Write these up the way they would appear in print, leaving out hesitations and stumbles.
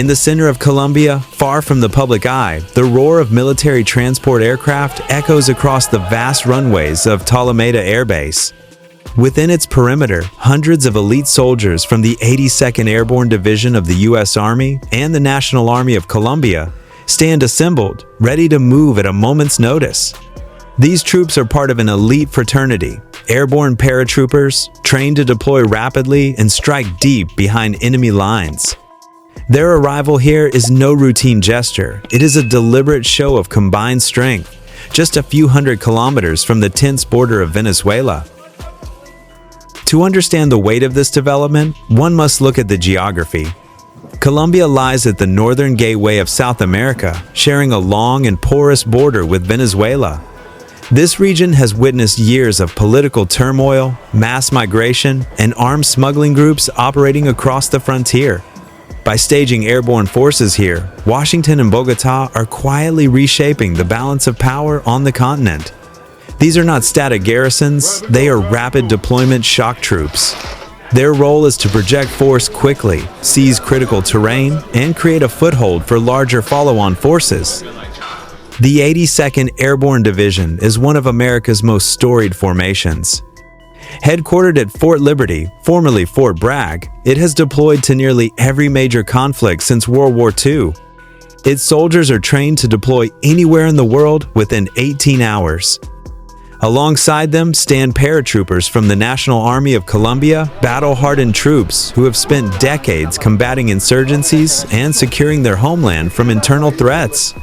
In the center of Colombia, far from the public eye, the roar of military transport aircraft echoes across the vast runways of Tolemaida Air Base. Within its perimeter, hundreds of elite soldiers from the 82nd Airborne Division of the U.S. Army and the National Army of Colombia stand assembled, ready to move at a moment's notice. These troops are part of an elite fraternity, Airborne Paratroopers, trained to deploy rapidly and strike deep behind enemy lines. Their arrival here is no routine gesture. It is a deliberate show of combined strength, just a few hundred kilometers from the tense border of Venezuela. To understand the weight of this development, one must look at the geography. Colombia lies at the northern gateway of South America, sharing a long and porous border with Venezuela. This region has witnessed years of political turmoil, mass migration, and armed smuggling groups operating across the frontier. By staging airborne forces here, Washington and Bogotá are quietly reshaping the balance of power on the continent. These are not static garrisons, they are rapid deployment shock troops. Their role is to project force quickly, seize critical terrain, and create a foothold for larger follow-on forces. The 82nd Airborne Division is one of America's most storied formations. Headquartered at Fort Liberty, formerly Fort Bragg, it has deployed to nearly every major conflict since World War II. Its soldiers are trained to deploy anywhere in the world within 18 hours. Alongside them stand paratroopers from the National Army of Colombia, battle-hardened troops who have spent decades combating insurgencies and securing their homeland from internal threats.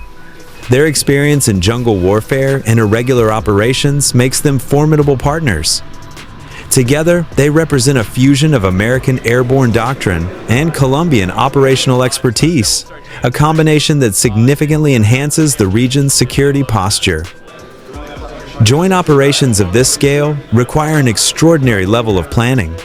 Their experience in jungle warfare and irregular operations makes them formidable partners. Together, they represent a fusion of American airborne doctrine and Colombian operational expertise, a combination that significantly enhances the region's security posture. Joint operations of this scale require an extraordinary level of planning.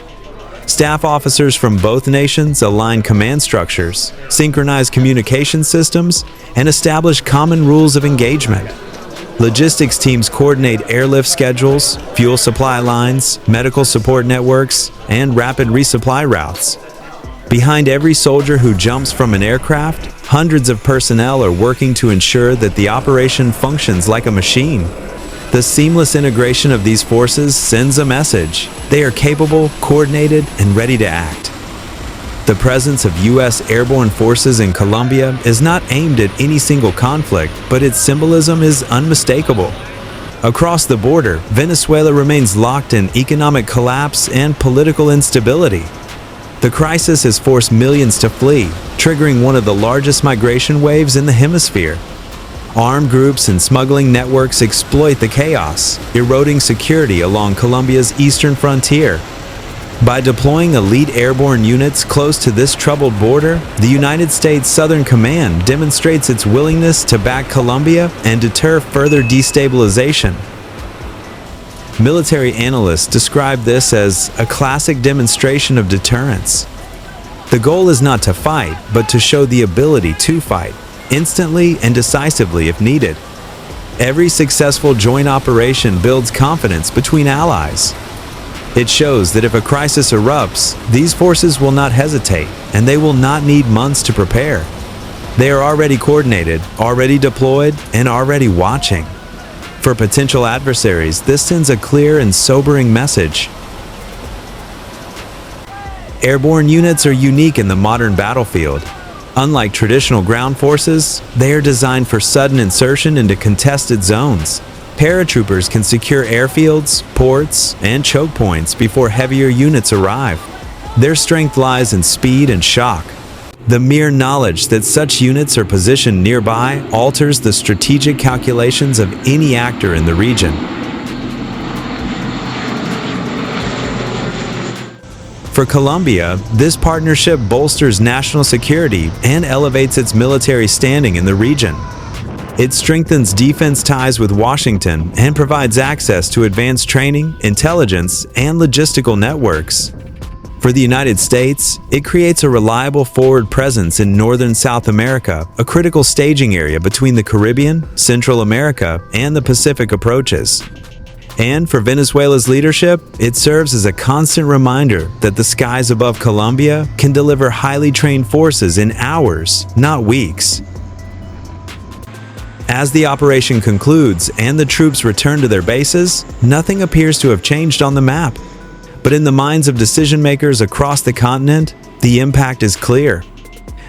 Staff officers from both nations align command structures, synchronize communication systems, and establish common rules of engagement. Logistics teams coordinate airlift schedules, fuel supply lines, medical support networks, and rapid resupply routes. Behind every soldier who jumps from an aircraft, hundreds of personnel are working to ensure that the operation functions like a machine. The seamless integration of these forces sends a message. They are capable, coordinated, and ready to act. The presence of U.S. airborne forces in Colombia is not aimed at any single conflict, but its symbolism is unmistakable. Across the border, Venezuela remains locked in economic collapse and political instability. The crisis has forced millions to flee, triggering one of the largest migration waves in the hemisphere. Armed groups and smuggling networks exploit the chaos, eroding security along Colombia's eastern frontier. By deploying elite airborne units close to this troubled border, the United States Southern Command demonstrates its willingness to back Colombia and deter further destabilization. Military analysts describe this as a classic demonstration of deterrence. The goal is not to fight, but to show the ability to fight, instantly and decisively if needed. Every successful joint operation builds confidence between allies. It shows that if a crisis erupts, these forces will not hesitate, and they will not need months to prepare. They are already coordinated, already deployed, and already watching. For potential adversaries, this sends a clear and sobering message. Airborne units are unique in the modern battlefield. Unlike traditional ground forces, they are designed for sudden insertion into contested zones. Paratroopers can secure airfields, ports, and choke points before heavier units arrive. Their strength lies in speed and shock. The mere knowledge that such units are positioned nearby alters the strategic calculations of any actor in the region. For Colombia, this partnership bolsters national security and elevates its military standing in the region. It strengthens defense ties with Washington and provides access to advanced training, intelligence, and logistical networks. For the United States, it creates a reliable forward presence in northern South America, a critical staging area between the Caribbean, Central America, and the Pacific approaches. And for Venezuela's leadership, it serves as a constant reminder that the skies above Colombia can deliver highly trained forces in hours, not weeks. As the operation concludes and the troops return to their bases, nothing appears to have changed on the map. But in the minds of decision-makers across the continent, the impact is clear.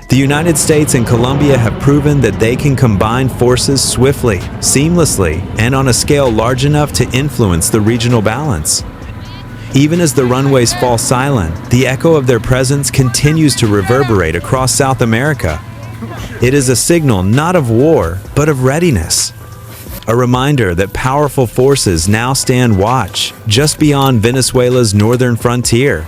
The United States and Colombia have proven that they can combine forces swiftly, seamlessly, and on a scale large enough to influence the regional balance. Even as the runways fall silent, the echo of their presence continues to reverberate across South America. It is a signal not of war, but of readiness. A reminder that powerful forces now stand watch just beyond Venezuela's northern frontier.